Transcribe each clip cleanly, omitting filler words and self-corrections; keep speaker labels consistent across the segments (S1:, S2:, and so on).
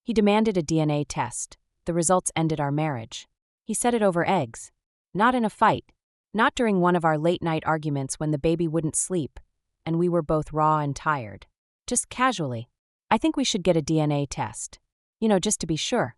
S1: He demanded a DNA test. The results ended our marriage. He said it over eggs. Not in a fight. Not during one of our late-night arguments when the baby wouldn't sleep, and we were both raw and tired. Just casually. I think we should get a DNA test. Just to be sure.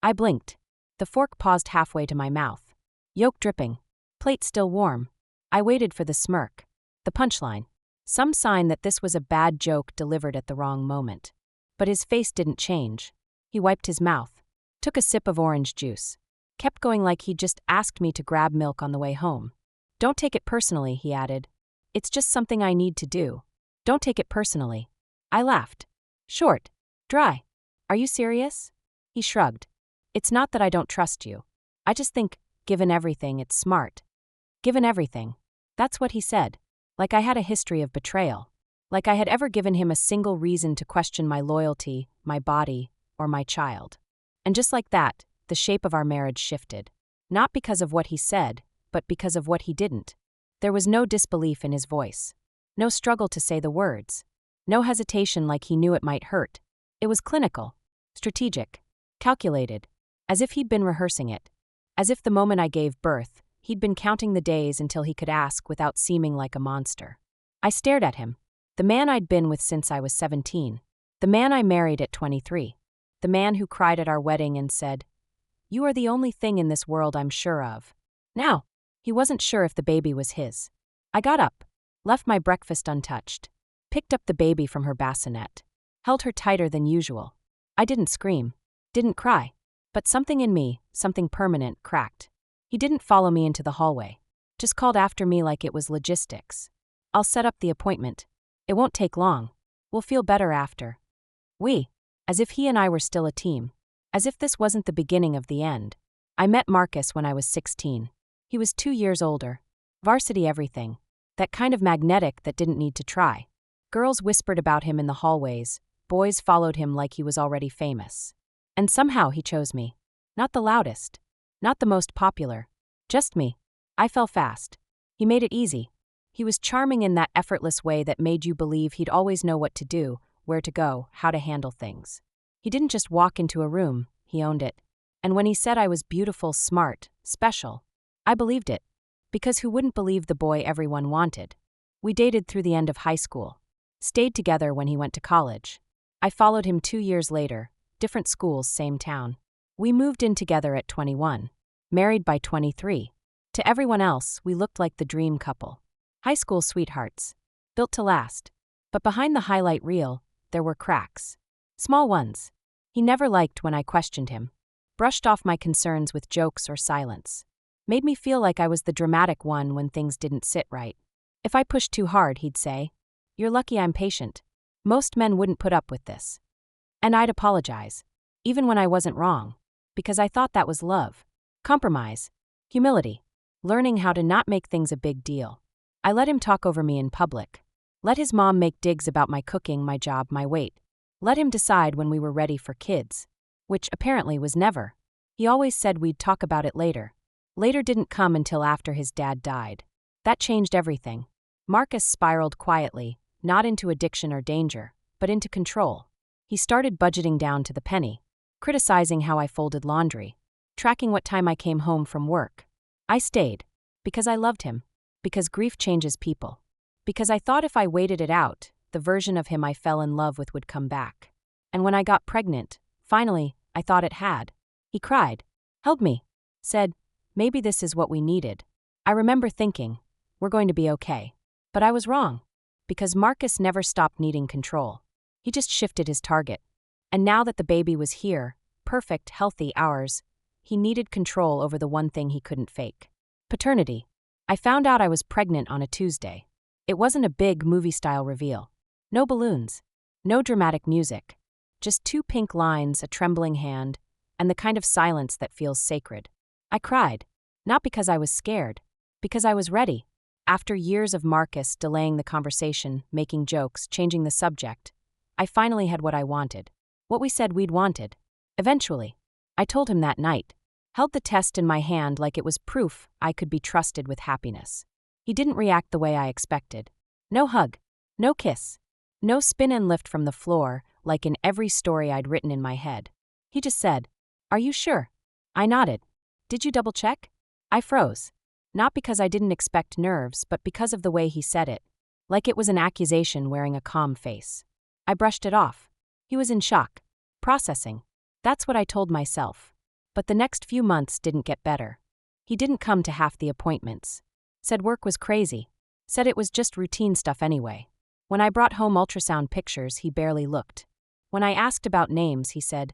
S1: I blinked. The fork paused halfway to my mouth. Yolk dripping. Plate still warm. I waited for the smirk. The punchline. Some sign that this was a bad joke delivered at the wrong moment. But his face didn't change. He wiped his mouth. Took a sip of orange juice. Kept going like he'd just asked me to grab milk on the way home. Don't take it personally, he added. It's just something I need to do. Don't take it personally. I laughed. Short. Dry. Are you serious? He shrugged. It's not that I don't trust you. I just think, given everything, it's smart. Given everything. That's what he said. Like I had a history of betrayal. Like I had ever given him a single reason to question my loyalty, my body, or my child. And just like that, the shape of our marriage shifted. Not because of what he said, but because of what he didn't. There was no disbelief in his voice. No struggle to say the words. No hesitation like he knew it might hurt. It was clinical, strategic, calculated, as if he'd been rehearsing it. As if the moment I gave birth, he'd been counting the days until he could ask without seeming like a monster. I stared at him. The man I'd been with since I was 17. The man I married at 23. The man who cried at our wedding and said, "You are the only thing in this world I'm sure of." Now, he wasn't sure if the baby was his. I got up, left my breakfast untouched, picked up the baby from her bassinet, held her tighter than usual. I didn't scream, didn't cry, but something in me, something permanent, cracked. He didn't follow me into the hallway, just called after me like it was logistics. "I'll set up the appointment. It won't take long. We'll feel better after." As if he and I were still a team. As if this wasn't the beginning of the end. I met Marcus when I was 16. He was 2 years older. Varsity everything. That kind of magnetic that didn't need to try. Girls whispered about him in the hallways. Boys followed him like he was already famous. And somehow he chose me. Not the loudest. Not the most popular. Just me. I fell fast. He made it easy. He was charming in that effortless way that made you believe he'd always know what to do, where to go, how to handle things. He didn't just walk into a room, he owned it. And when he said I was beautiful, smart, special, I believed it. Because who wouldn't believe the boy everyone wanted? We dated through the end of high school. Stayed together when he went to college. I followed him 2 years later, different schools, same town. We moved in together at 21. Married by 23. To everyone else, we looked like the dream couple. High school sweethearts. Built to last. But behind the highlight reel, there were cracks. Small ones. He never liked when I questioned him. Brushed off my concerns with jokes or silence. Made me feel like I was the dramatic one when things didn't sit right. If I pushed too hard, he'd say, "You're lucky I'm patient. Most men wouldn't put up with this." And I'd apologize. Even when I wasn't wrong. Because I thought that was love. Compromise. Humility. Learning how to not make things a big deal. I let him talk over me in public. Let his mom make digs about my cooking, my job, my weight. Let him decide when we were ready for kids. Which apparently was never. He always said we'd talk about it later. Later didn't come until after his dad died. That changed everything. Marcus spiraled quietly, not into addiction or danger, but into control. He started budgeting down to the penny. Criticizing how I folded laundry. Tracking what time I came home from work. I stayed. Because I loved him. Because grief changes people. Because I thought if I waited it out, the version of him I fell in love with would come back. And when I got pregnant, finally, I thought it had. He cried. Held me. Said, "Maybe this is what we needed." I remember thinking, we're going to be okay. But I was wrong. Because Marcus never stopped needing control. He just shifted his target. And now that the baby was here, perfect, healthy, ours, he needed control over the one thing he couldn't fake. Paternity. I found out I was pregnant on a Tuesday. It wasn't a big movie-style reveal. No balloons. No dramatic music. Just 2 pink lines, a trembling hand, and the kind of silence that feels sacred. I cried. Not because I was scared. Because I was ready. After years of Marcus delaying the conversation, making jokes, changing the subject, I finally had what I wanted. What we said we'd wanted. Eventually. I told him that night. Held the test in my hand like it was proof I could be trusted with happiness. He didn't react the way I expected. No hug. No kiss. No spin and lift from the floor, like in every story I'd written in my head. He just said, "Are you sure?" I nodded. "Did you double check?" I froze. Not because I didn't expect nerves, but because of the way he said it. Like it was an accusation wearing a calm face. I brushed it off. He was in shock. Processing. That's what I told myself. But the next few months didn't get better. He didn't come to half the appointments. Said work was crazy. Said it was just routine stuff anyway. When I brought home ultrasound pictures, he barely looked. When I asked about names, he said,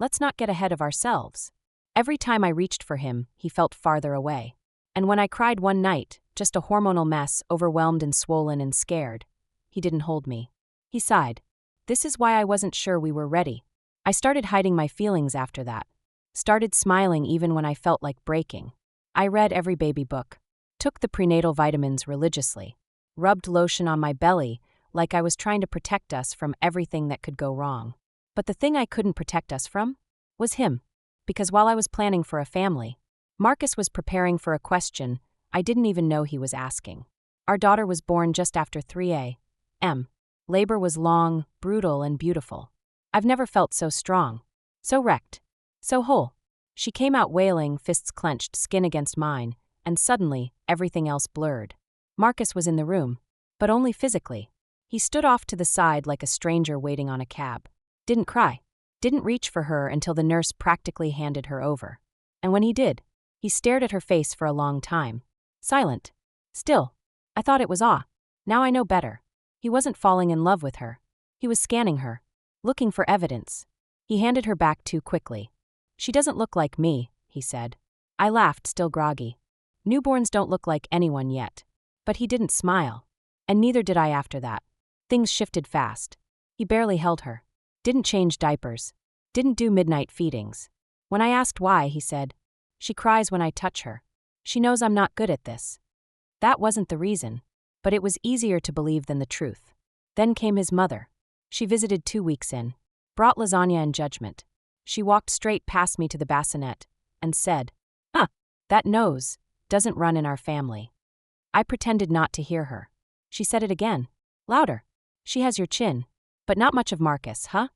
S1: "Let's not get ahead of ourselves." Every time I reached for him, he felt farther away. And when I cried one night, just a hormonal mess, overwhelmed and swollen and scared, he didn't hold me. He sighed. This is why I wasn't sure we were ready. I started hiding my feelings after that. Started smiling even when I felt like breaking. I read every baby book. Took the prenatal vitamins religiously. Rubbed lotion on my belly like I was trying to protect us from everything that could go wrong. But the thing I couldn't protect us from was him. Because while I was planning for a family, Marcus was preparing for a question I didn't even know he was asking. Our daughter was born just after 3 a.m. Labor was long, brutal, and beautiful. I've never felt so strong, so wrecked, so whole. She came out wailing, fists clenched, skin against mine, and suddenly, everything else blurred. Marcus was in the room, but only physically. He stood off to the side like a stranger waiting on a cab. Didn't cry. Didn't reach for her until the nurse practically handed her over. And when he did, he stared at her face for a long time. Silent. Still. I thought it was awe. Now I know better. He wasn't falling in love with her. He was scanning her. Looking for evidence. He handed her back too quickly. "She doesn't look like me," he said. I laughed, still groggy. Newborns don't look like anyone yet. But he didn't smile. And neither did I after that. Things shifted fast. He barely held her. Didn't change diapers. Didn't do midnight feedings. When I asked why, he said, "She cries when I touch her. She knows I'm not good at this." That wasn't the reason. But it was easier to believe than the truth. Then came his mother. She visited 2 weeks in. Brought lasagna and judgment. She walked straight past me to the bassinet and said, that nose doesn't run in our family." I pretended not to hear her. She said it again. Louder. "She has your chin. But not much of Marcus, huh?"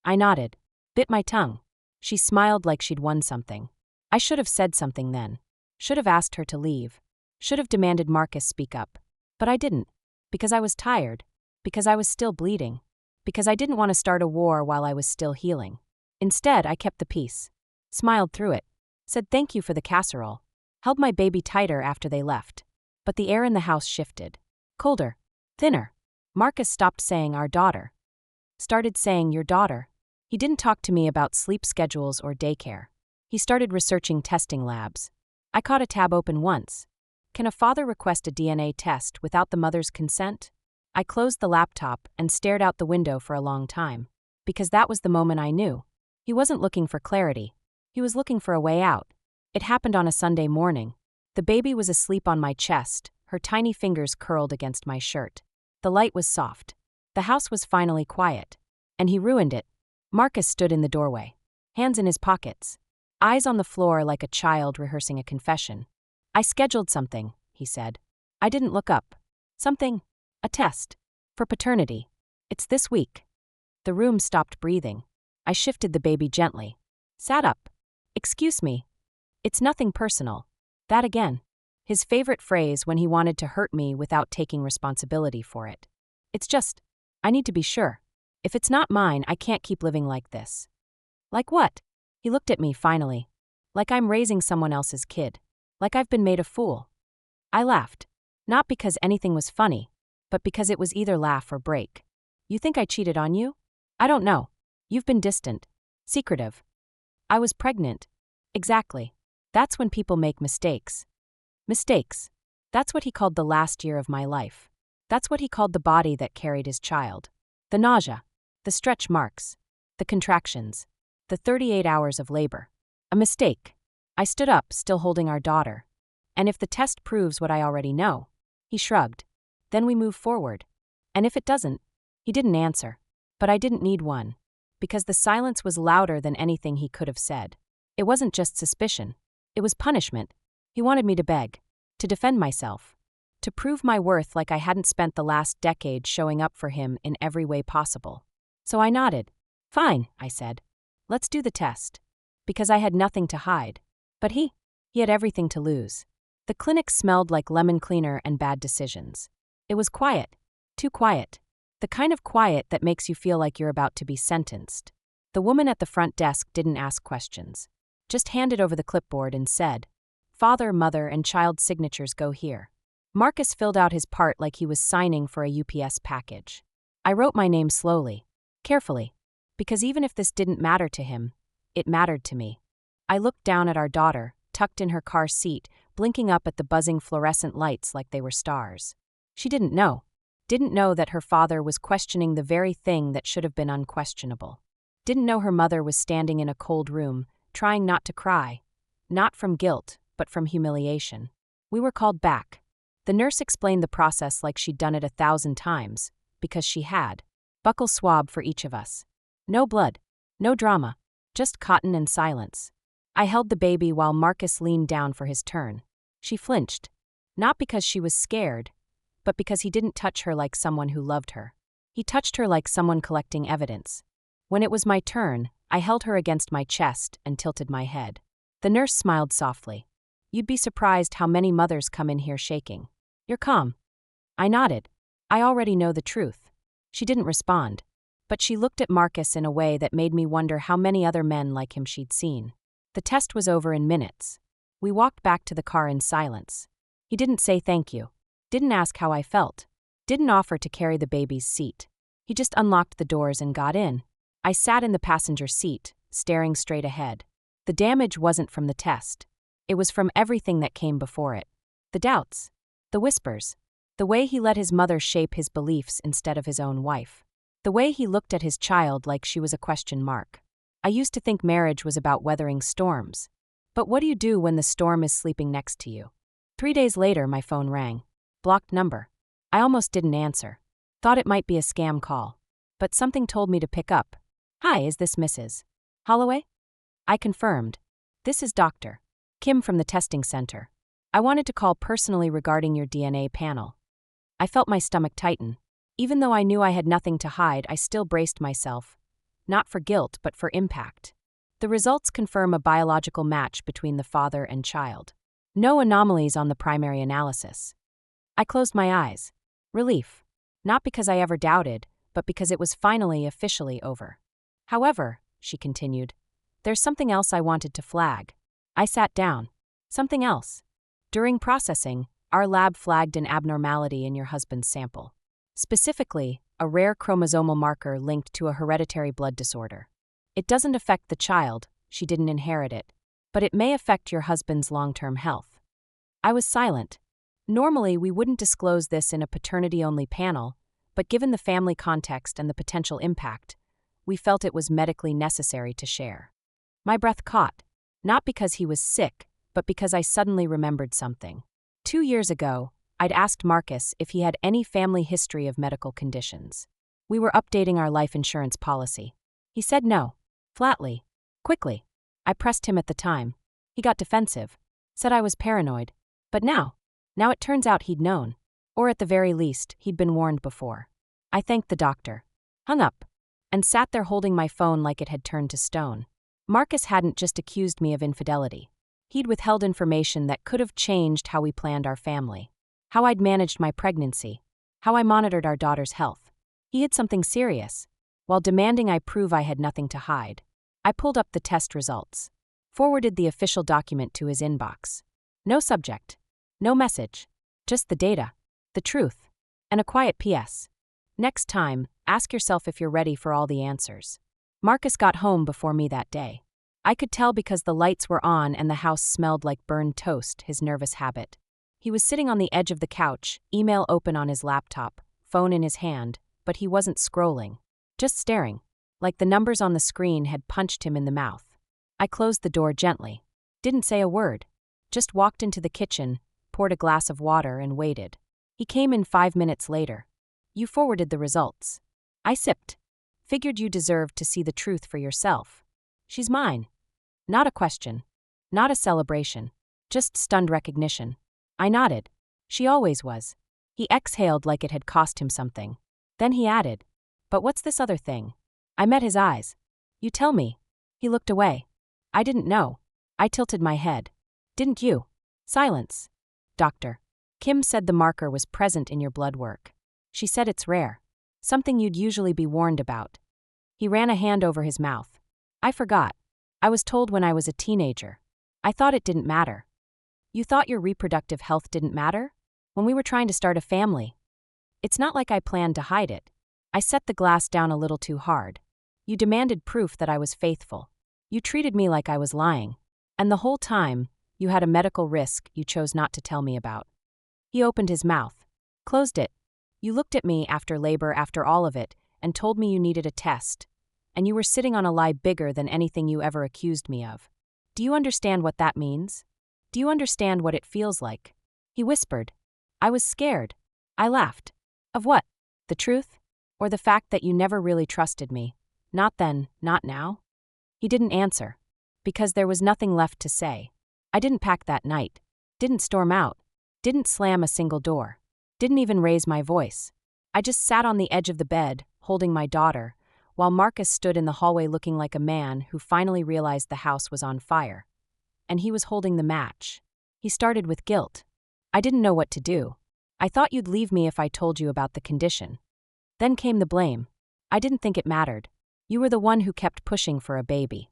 S1: I nodded. Bit my tongue. She smiled like she'd won something. I should have said something then. Should have asked her to leave. Should have demanded Marcus speak up. But I didn't. Because I was tired. Because I was still bleeding. Because I didn't want to start a war while I was still healing. Instead, I kept the peace. Smiled through it. Said thank you for the casserole. Held my baby tighter after they left. But the air in the house shifted. Colder. Thinner. Marcus stopped saying our daughter. Started saying your daughter. He didn't talk to me about sleep schedules or daycare. He started researching testing labs. I caught a tab open once. Can a father request a DNA test without the mother's consent? I closed the laptop and stared out the window for a long time. Because that was the moment I knew. He wasn't looking for clarity. He was looking for a way out. It happened on a Sunday morning. The baby was asleep on my chest, her tiny fingers curled against my shirt. The light was soft. The house was finally quiet. And he ruined it. Marcus stood in the doorway. Hands in his pockets. Eyes on the floor like a child rehearsing a confession. "I scheduled something," he said. I didn't look up. Something. A test. For paternity. It's this week. The room stopped breathing. I shifted the baby gently. Sat up. "Excuse me. It's nothing personal." That again. His favorite phrase when he wanted to hurt me without taking responsibility for it. "It's just, I need to be sure. If it's not mine, I can't keep living like this." Like what? He looked at me finally. Like I'm raising someone else's kid. Like I've been made a fool. I laughed. Not because anything was funny, but because it was either laugh or break. "You think I cheated on you?" "I don't know. You've been distant. Secretive." "I was pregnant." "Exactly. That's when people make mistakes." Mistakes. That's what he called the last year of my life. That's what he called the body that carried his child. The nausea. The stretch marks. The contractions. The 38 hours of labor. A mistake. I stood up, still holding our daughter. "And if the test proves what I already know," he shrugged, "then we move forward. And if it doesn't," he didn't answer. But I didn't need one. Because the silence was louder than anything he could have said. It wasn't just suspicion. It was punishment. He wanted me to beg. To defend myself. To prove my worth like I hadn't spent the last decade showing up for him in every way possible. So I nodded. "Fine," I said. Let's do the test. Because I had nothing to hide. But he had everything to lose. The clinic smelled like lemon cleaner and bad decisions. It was quiet. Too quiet. The kind of quiet that makes you feel like you're about to be sentenced. The woman at the front desk didn't ask questions. Just handed over the clipboard and said, "Father, mother, and child signatures go here." Marcus filled out his part like he was signing for a UPS package. I wrote my name slowly, carefully, because even if this didn't matter to him, it mattered to me. I looked down at our daughter, tucked in her car seat, blinking up at the buzzing fluorescent lights like they were stars. She didn't know that her father was questioning the very thing that should have been unquestionable. Didn't know her mother was standing in a cold room, trying not to cry, not from guilt, but from humiliation. We were called back. The nurse explained the process like she'd done it 1,000 times, because she had. Buccal swab for each of us. No blood, no drama, just cotton and silence. I held the baby while Marcus leaned down for his turn. She flinched, not because she was scared, but because he didn't touch her like someone who loved her. He touched her like someone collecting evidence. When it was my turn, I held her against my chest and tilted my head. The nurse smiled softly. "You'd be surprised how many mothers come in here shaking. You're calm." I nodded. I already know the truth. She didn't respond, but she looked at Marcus in a way that made me wonder how many other men like him she'd seen. The test was over in minutes. We walked back to the car in silence. He didn't say thank you. Didn't ask how I felt. Didn't offer to carry the baby's seat. He just unlocked the doors and got in. I sat in the passenger seat, staring straight ahead. The damage wasn't from the test. It was from everything that came before it. The doubts. The whispers. The way he let his mother shape his beliefs instead of his own wife. The way he looked at his child like she was a question mark. I used to think marriage was about weathering storms. But what do you do when the storm is sleeping next to you? 3 days later, my phone rang. Blocked number. I almost didn't answer. Thought it might be a scam call. But something told me to pick up. "Hi, is this Mrs. Holloway?" I confirmed. "This is Dr. Kim from the testing center. I wanted to call personally regarding your DNA panel." I felt my stomach tighten. Even though I knew I had nothing to hide, I still braced myself. Not for guilt, but for impact. The results confirm a biological match between the father and child. No anomalies on the primary analysis. I closed my eyes. Relief. Not because I ever doubted, but because it was finally officially over. "However," she continued, "there's something else I wanted to flag." I sat down. "Something else." "During processing, our lab flagged an abnormality in your husband's sample. Specifically, a rare chromosomal marker linked to a hereditary blood disorder. It doesn't affect the child, she didn't inherit it, but it may affect your husband's long-term health." I was silent. Normally, we wouldn't disclose this in a paternity-only panel, but given the family context and the potential impact, we felt it was medically necessary to share. My breath caught, not because he was sick, but because I suddenly remembered something. 2 years ago, I'd asked Marcus if he had any family history of medical conditions. We were updating our life insurance policy. He said no, flatly, quickly. I pressed him at the time. He got defensive, said I was paranoid. But now it turns out he'd known. Or at the very least, he'd been warned before. I thanked the doctor, hung up, and sat there holding my phone like it had turned to stone. Marcus hadn't just accused me of infidelity. He'd withheld information that could have changed how we planned our family, how I'd managed my pregnancy, how I monitored our daughter's health. He hid something serious, while demanding I prove I had nothing to hide. I pulled up the test results, forwarded the official document to his inbox. No subject, no message, just the data, the truth, and a quiet PS. "Next time, ask yourself if you're ready for all the answers." Marcus got home before me that day. I could tell because the lights were on and the house smelled like burned toast, his nervous habit. He was sitting on the edge of the couch, email open on his laptop, phone in his hand, but he wasn't scrolling. Just staring, like the numbers on the screen had punched him in the mouth. I closed the door gently. Didn't say a word. Just walked into the kitchen, poured a glass of water, and waited. He came in 5 minutes later. "You forwarded the results." I sipped. "Figured you deserved to see the truth for yourself." "She's mine." Not a question. Not a celebration. Just stunned recognition. I nodded. "She always was." He exhaled like it had cost him something. Then he added, "But what's this other thing?" I met his eyes. "You tell me." He looked away. I didn't know. I tilted my head. Didn't you? Silence. Doctor. Kim said the marker was present in your blood work. She said it's rare. Something you'd usually be warned about. He ran a hand over his mouth. I forgot. I was told when I was a teenager. I thought it didn't matter. You thought your reproductive health didn't matter? When we were trying to start a family. It's not like I planned to hide it. I set the glass down a little too hard. You demanded proof that I was faithful. You treated me like I was lying. And the whole time, you had a medical risk you chose not to tell me about. He opened his mouth. Closed it. You looked at me after labor after all of it and told me you needed a test. And you were sitting on a lie bigger than anything you ever accused me of. Do you understand what that means? Do you understand what it feels like? He whispered. I was scared. I laughed. Of what? The truth? Or the fact that you never really trusted me? Not then, not now? He didn't answer. Because there was nothing left to say. I didn't pack that night. Didn't storm out. Didn't slam a single door. Didn't even raise my voice. I just sat on the edge of the bed, holding my daughter, while Marcus stood in the hallway looking like a man who finally realized the house was on fire. And he was holding the match. He started with guilt. I didn't know what to do. I thought you'd leave me if I told you about the condition. Then came the blame. I didn't think it mattered. You were the one who kept pushing for a baby.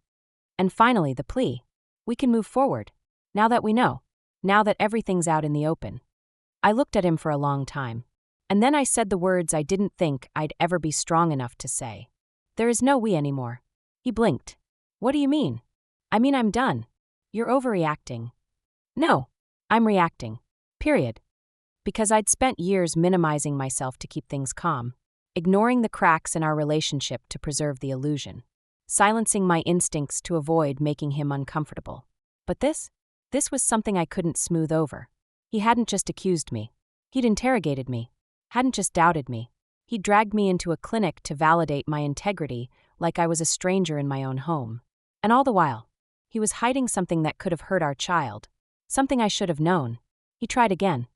S1: And finally, the plea. We can move forward. Now that we know. Now that everything's out in the open. I looked at him for a long time. And then I said the words I didn't think I'd ever be strong enough to say. There is no we anymore. He blinked. What do you mean? I mean I'm done. You're overreacting. No, I'm reacting. Period. Because I'd spent years minimizing myself to keep things calm, ignoring the cracks in our relationship to preserve the illusion, silencing my instincts to avoid making him uncomfortable. But this was something I couldn't smooth over. He hadn't just accused me. He'd interrogated me. Hadn't just doubted me. He dragged me into a clinic to validate my integrity like I was a stranger in my own home. And all the while, he was hiding something that could have hurt our child. Something I should have known. He tried again.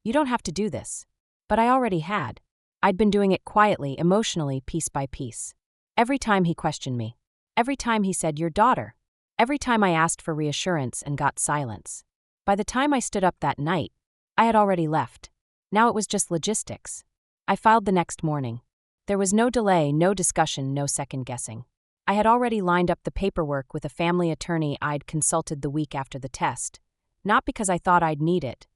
S1: You don't have to do this. But I already had. I'd been doing it quietly, emotionally, piece by piece. Every time he questioned me. Every time he said, your daughter. Every time I asked for reassurance and got silence. By the time I stood up that night, I had already left. Now it was just logistics. I filed the next morning. There was no delay, no discussion, no second guessing. I had already lined up the paperwork with a family attorney I'd consulted the week after the test. Not because I thought I'd need it,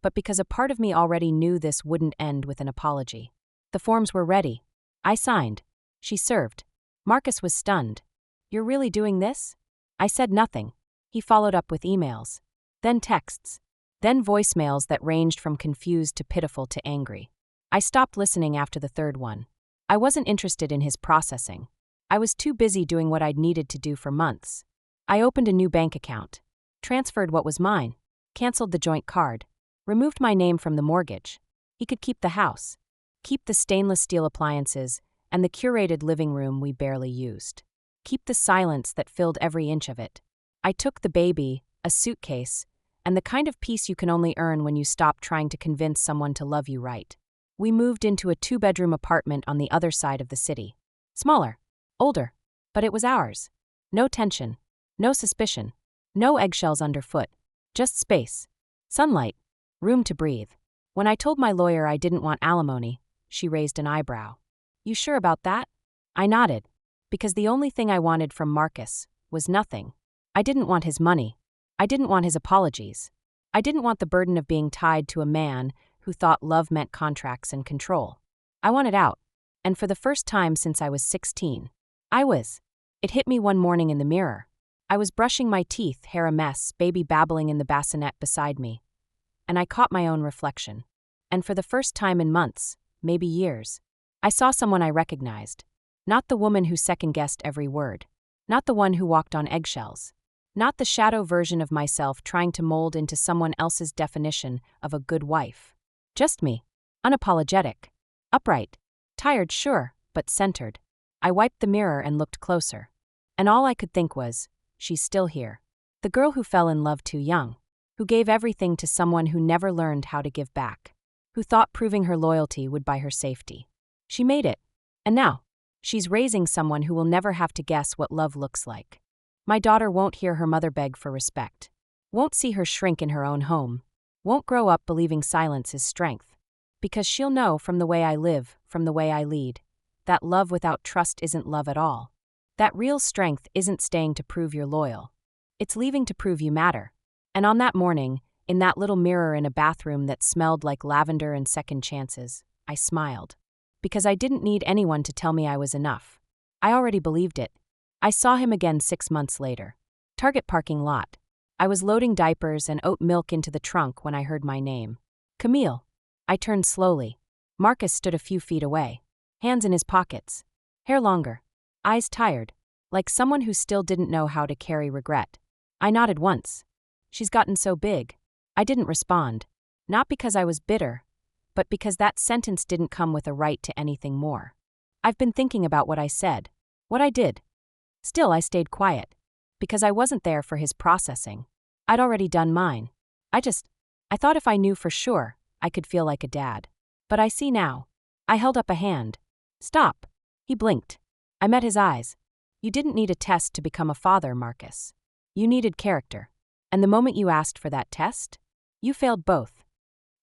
S1: but because a part of me already knew this wouldn't end with an apology. The forms were ready. I signed. She served. Marcus was stunned. You're really doing this? I said nothing. He followed up with emails. Then texts. Then voicemails that ranged from confused to pitiful to angry. I stopped listening after the third one. I wasn't interested in his processing. I was too busy doing what I'd needed to do for months. I opened a new bank account. Transferred what was mine. Canceled the joint card. Removed my name from the mortgage. He could keep the house. Keep the stainless steel appliances and the curated living room we barely used. Keep the silence that filled every inch of it. I took the baby, a suitcase, and the kind of peace you can only earn when you stop trying to convince someone to love you right. We moved into a 2-bedroom apartment on the other side of the city. Smaller. Older. But it was ours. No tension. No suspicion. No eggshells underfoot. Just space. Sunlight. Room to breathe. When I told my lawyer I didn't want alimony, she raised an eyebrow. You sure about that? I nodded. Because the only thing I wanted from Marcus was nothing. I didn't want his money. I didn't want his apologies. I didn't want the burden of being tied to a man who thought love meant contracts and control. I wanted out. And for the first time since I was 16, I was. It hit me one morning in the mirror. I was brushing my teeth, hair a mess, baby babbling in the bassinet beside me. And I caught my own reflection. And for the first time in months, maybe years, I saw someone I recognized. Not the woman who second-guessed every word. Not the one who walked on eggshells. Not the shadow version of myself trying to mold into someone else's definition of a good wife. Just me. Unapologetic. Upright. Tired, sure, but centered. I wiped the mirror and looked closer. And all I could think was, she's still here. The girl who fell in love too young. Who gave everything to someone who never learned how to give back. Who thought proving her loyalty would buy her safety. She made it. And now, she's raising someone who will never have to guess what love looks like. My daughter won't hear her mother beg for respect. Won't see her shrink in her own home. Won't grow up believing silence is strength. Because she'll know from the way I live, from the way I lead, that love without trust isn't love at all. That real strength isn't staying to prove you're loyal. It's leaving to prove you matter. And on that morning, in that little mirror in a bathroom that smelled like lavender and second chances, I smiled. Because I didn't need anyone to tell me I was enough. I already believed it. I saw him again 6 months later. Target parking lot. I was loading diapers and oat milk into the trunk when I heard my name. Camille. I turned slowly. Marcus stood a few feet away. Hands in his pockets. Hair longer. Eyes tired. Like someone who still didn't know how to carry regret. I nodded once. She's gotten so big. I didn't respond. Not because I was bitter, but because that sentence didn't come with a right to anything more. I've been thinking about what I said. What I did. Still, I stayed quiet. Because I wasn't there for his processing. I'd already done mine. I thought if I knew for sure, I could feel like a dad. But I see now. I held up a hand. Stop. He blinked. I met his eyes. You didn't need a test to become a father, Marcus. You needed character. And the moment you asked for that test, you failed both.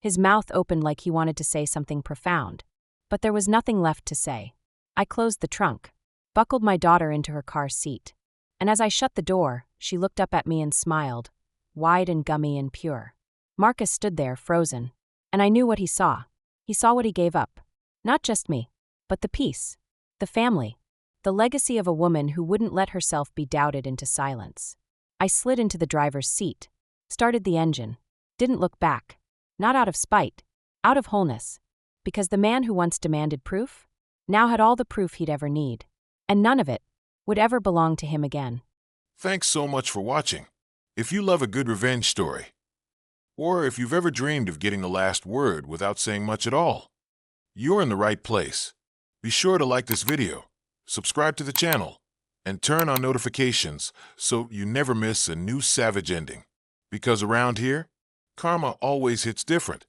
S1: His mouth opened like he wanted to say something profound. But there was nothing left to say. I closed the trunk, buckled my daughter into her car seat. And as I shut the door, she looked up at me and smiled, wide and gummy and pure. Marcus stood there, frozen. And I knew what he saw. He saw what he gave up. Not just me, but the peace, the family, the legacy of a woman who wouldn't let herself be doubted into silence. I slid into the driver's seat, started the engine, didn't look back. Not out of spite, out of wholeness. Because the man who once demanded proof, now had all the proof he'd ever need. And none of it would ever belong to him again.
S2: Thanks so much for watching. If you love a good revenge story, or if you've ever dreamed of getting the last word without saying much at all, you're in the right place. Be sure to like this video, subscribe to the channel, and turn on notifications so you never miss a new savage ending. Because around here, karma always hits different.